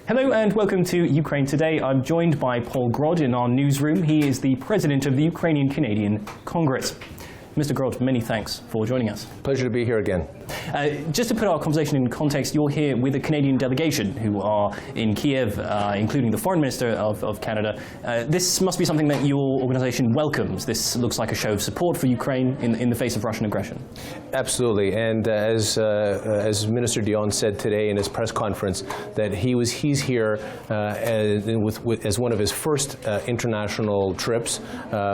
Hello and welcome to Ukraine Today. I'm joined by Paul Grod in our newsroom. He is the president of the Ukrainian Canadian Congress. Mr. Grod, many thanks for joining us. Pleasure to be here again. Just to put our conversation in context, you're here with a Canadian delegation who are in Kiev, including the Foreign Minister of Canada. This must be something that your organization welcomes. This looks like a show of support for Ukraine in the face of Russian aggression. Absolutely, and as Minister Dion said today in his press conference, that he's here as one of his first international trips,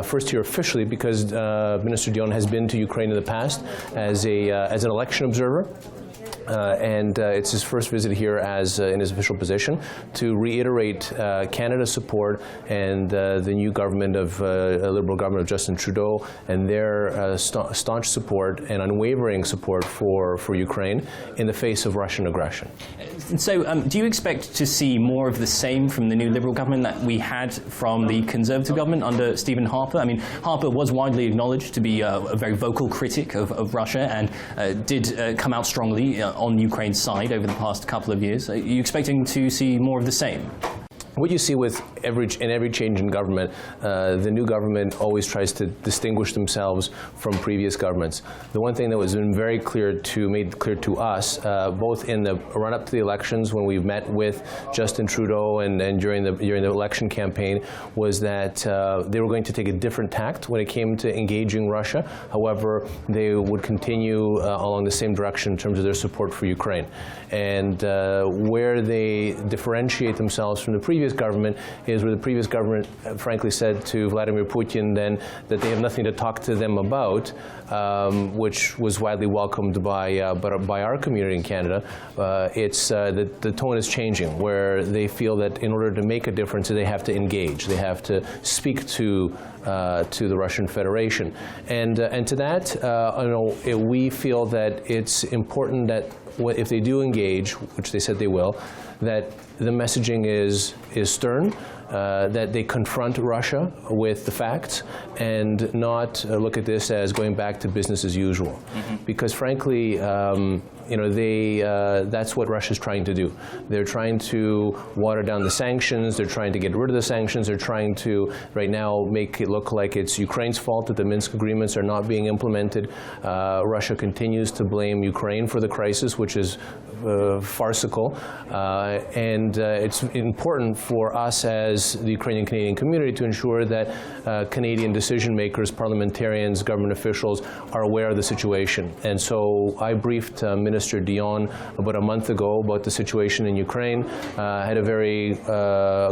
first here officially, because Minister Dion has been to Ukraine in the past as an election observer. And it's his first visit here in his official position to reiterate Canada's support and the new government of Liberal government of Justin Trudeau and their staunch support and unwavering support for Ukraine in the face of Russian aggression. So do you expect to see more of the same from the new Liberal government that we had from the Conservative government under Stephen Harper? I mean, Harper was widely acknowledged to be a very vocal critic of Russia and did come out strongly on Ukraine's side over the past couple of years. Are you expecting to see more of the same? What you see with every change in government, the new government always tries to distinguish themselves from previous governments. The one thing that was made clear to us, both in the run-up to the elections when we met with Justin Trudeau and during the election campaign, was that they were going to take a different tact when it came to engaging Russia. However, they would continue along the same direction in terms of their support for Ukraine. And where they differentiate themselves from the previous government is where the previous government frankly said to Vladimir Putin then that they have nothing to talk to them about, which was widely welcomed by our community in Canada. The tone is changing, where they feel that in order to make a difference, they have to engage. They have to speak to the Russian Federation, and to that, we feel that it's important that if they do engage, which they said they will, that the messaging is stern, that they confront Russia with the facts and not look at this as going back to business as usual. Mm-hmm. Because frankly, that's what Russia's trying to do. They're trying to water down the sanctions. They're trying to get rid of the sanctions. They're trying to, right now, make it look like it's Ukraine's fault that the Minsk agreements are not being implemented. Russia continues to blame Ukraine for the crisis, which is farcical. And it's important for us as the Ukrainian Canadian community to ensure that Canadian decision makers, parliamentarians, government officials are aware of the situation. And so I briefed Minister Dion about a month ago about the situation in Ukraine, had a very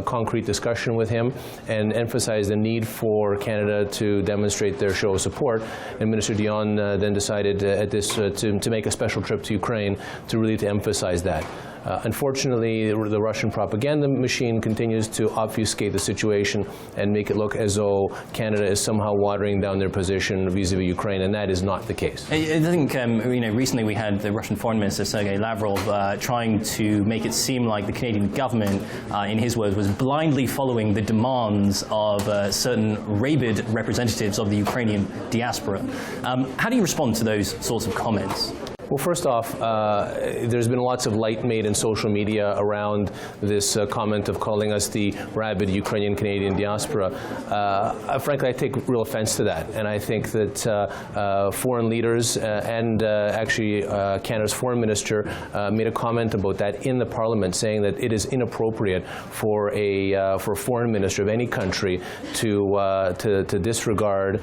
concrete discussion with him and emphasized the need for Canada to demonstrate their show of support. And Minister Dion then decided to make a special trip to Ukraine to really emphasize that. Unfortunately, the Russian propaganda machine continues to obfuscate the situation and make it look as though Canada is somehow watering down their position vis-a-vis Ukraine, and that is not the case. I think recently we had the Russian Foreign Minister Sergei Lavrov trying to make it seem like the Canadian government, in his words, was blindly following the demands of certain Rabid representatives of the Ukrainian diaspora. How do you respond to those sorts of comments? Well, first off, there's been lots of light made in social media around this comment of calling us the rabid Ukrainian Canadian diaspora. Frankly, I take real offense to that, and I think that foreign leaders and actually Canada's foreign minister made a comment about that in the Parliament, saying that it is inappropriate for a foreign minister of any country to disregard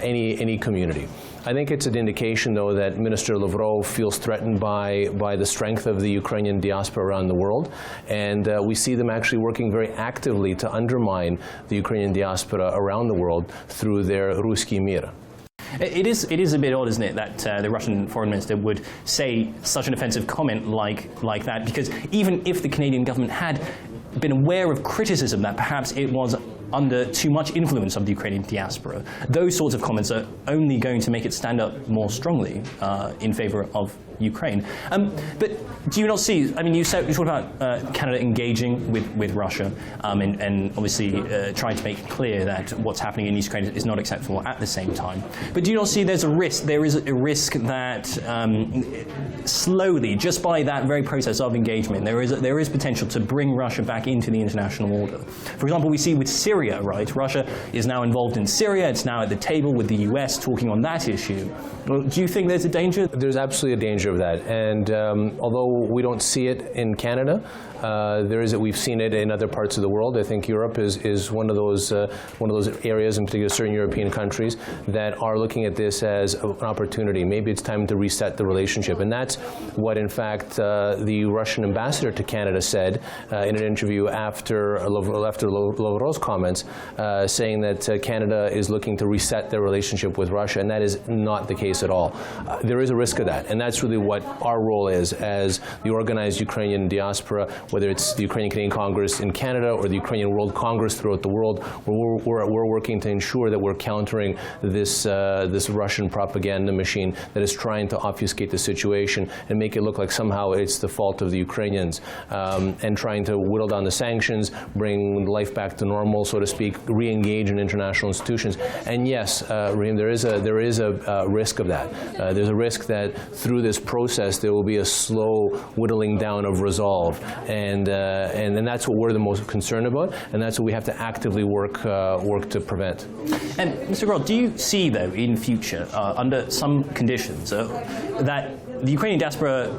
any community. I think it's an indication, though, that Minister Lavrov feels threatened by the strength of the Ukrainian diaspora around the world, and we see them actually working very actively to undermine the Ukrainian diaspora around the world through their Ruski Mir. It is a bit odd, isn't it, that the Russian foreign minister would say such an offensive comment like that, because even if the Canadian government had been aware of criticism that perhaps it was under too much influence of the Ukrainian diaspora. Those sorts of comments are only going to make it stand up more strongly in favor of Ukraine. But do you not see, I mean, you talked about Canada engaging with Russia and obviously trying to make clear that what's happening in Ukraine is not acceptable at the same time. But do you not see there is a risk that slowly, just by that very process of engagement, there is potential to bring Russia back into the international order? For example, we see with Syria, right? Russia is now involved in Syria. It's now at the table with the US talking on that issue. Do you think there's a danger? There's absolutely a danger of that. And although we don't see it in Canada, we've seen it in other parts of the world. I think Europe is one of those areas, in particular certain European countries, that are looking at this as an opportunity. Maybe it's time to reset the relationship. And that's what, in fact, the Russian ambassador to Canada said in an interview after Lavrov's comments, saying that Canada is looking to reset their relationship with Russia, and that is not the case at all. There is a risk of that, and that's really what our role is as the organized Ukrainian diaspora, whether it's the Ukrainian Canadian Congress in Canada or the Ukrainian World Congress throughout the world, where we're working to ensure that we're countering this Russian propaganda machine that is trying to obfuscate the situation and make it look like somehow it's the fault of the Ukrainians, and trying to whittle down the sanctions, bring life back to normal, so to speak, re-engage in international institutions. And yes, Raheem, there is a risk of that. There's a risk that through this process there will be a slow whittling down of resolve, and that's what we're the most concerned about, and that's what we have to actively work to prevent. And Mr. Grohl, do you see, though, in future, under some conditions, that the Ukrainian diaspora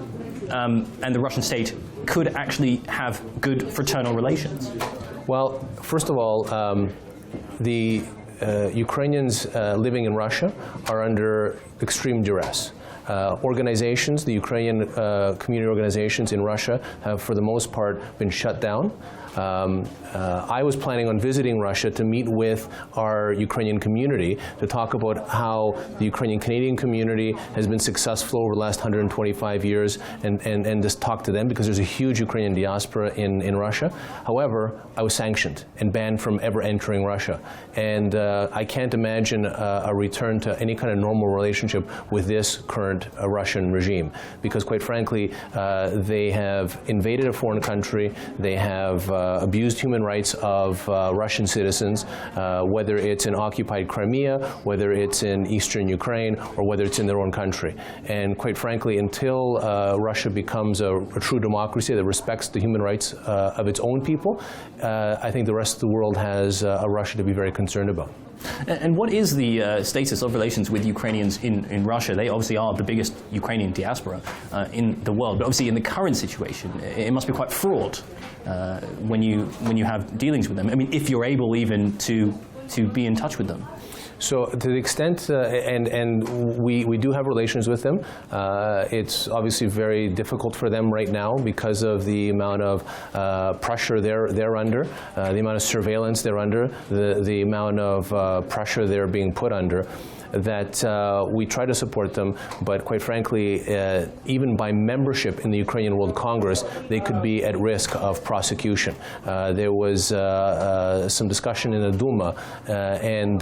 and the Russian state could actually have good fraternal relations? Well, first of all, the Ukrainians living in Russia are under extreme duress. Organizations, the Ukrainian community organizations in Russia have for the most part been shut down. I was planning on visiting Russia to meet with our Ukrainian community to talk about how the Ukrainian Canadian community has been successful over the last 125 years and just talk to them, because there's a huge Ukrainian diaspora in Russia. However, I was sanctioned and banned from ever entering Russia. And I can't imagine a return to any kind of normal relationship with this current Russian regime, because quite frankly, they have invaded a foreign country, they have abused human rights of Russian citizens, whether it's in occupied Crimea, whether it's in eastern Ukraine, or whether it's in their own country. And quite frankly, until Russia becomes a true democracy that respects the human rights of its own people, I think the rest of the world has a Russia to be very concerned about. And what is the status of relations with Ukrainians in Russia? They obviously are the biggest Ukrainian diaspora in the world, but obviously in the current situation, it must be quite fraught when you have dealings with them. I mean, if you're able even to be in touch with them. So to the extent, and we do have relations with them, it's obviously very difficult for them right now because of the amount of pressure they're under, the amount of surveillance they're under, the amount of pressure they're being put under, that we try to support them, but quite frankly, even by membership in the Ukrainian World Congress, they could be at risk of prosecution. There was some discussion in the Duma and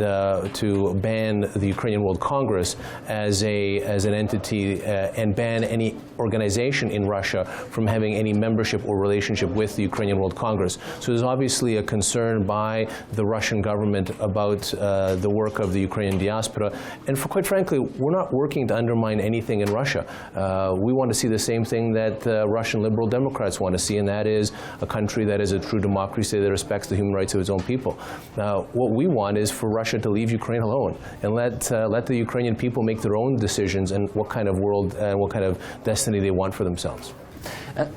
to ban the Ukrainian World Congress as an entity and ban any organization in Russia from having any membership or relationship with the Ukrainian World Congress. So there's obviously a concern by the Russian government about the work of the Ukrainian diaspora. And quite frankly, we're not working to undermine anything in Russia. We want to see the same thing that Russian liberal Democrats want to see, and that is a country that is a true democracy that respects the human rights of its own people. What we want is for Russia to leave Ukraine alone and let the Ukrainian people make their own decisions and what kind of world and what kind of destiny they want for themselves.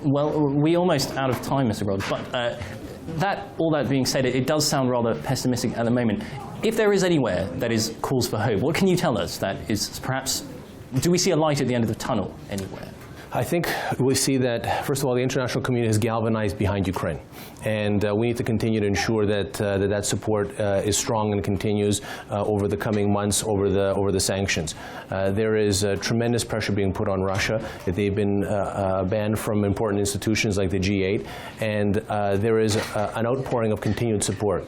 Well, we're almost out of time, Mr. Rhodes, but all that being said, it does sound rather pessimistic at the moment. If there is anywhere that is cause for hope, what can you tell us that is perhaps, do we see a light at the end of the tunnel anywhere? I think we see that, first of all, the international community is galvanized behind Ukraine. And we need to continue to ensure that that support is strong and continues over the coming months, over the sanctions. There is tremendous pressure being put on Russia. They've been banned from important institutions like the G8. And there is an outpouring of continued support.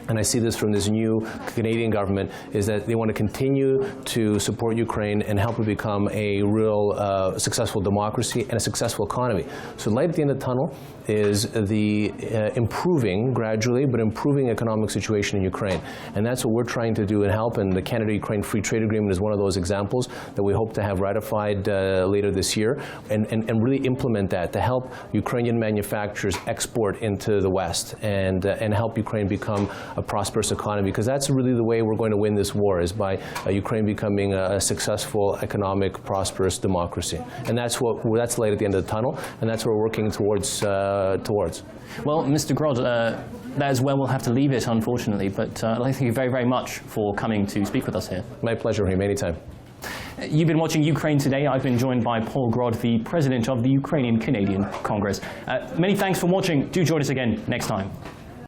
and I see this from this new Canadian government, is that they want to continue to support Ukraine and help it become a real successful democracy and a successful economy. So light at the end of the tunnel is the improving, gradually, but improving economic situation in Ukraine. And that's what we're trying to do and help, and the Canada-Ukraine Free Trade Agreement is one of those examples that we hope to have ratified later this year, and really implement that to help Ukrainian manufacturers export into the West and help Ukraine become a prosperous economy, because that's really the way we're going to win this war, is by Ukraine becoming a successful, economic, prosperous democracy. And that's light at the end of the tunnel, and that's what we're working towards. Well, Mr. Grod, that is where we'll have to leave it, unfortunately, but I'd like to thank you very, very much for coming to speak with us here. My pleasure, Raheem, anytime. You've been watching Ukraine Today. I've been joined by Paul Grod, the President of the Ukrainian Canadian Congress. Many thanks for watching. Do join us again next time.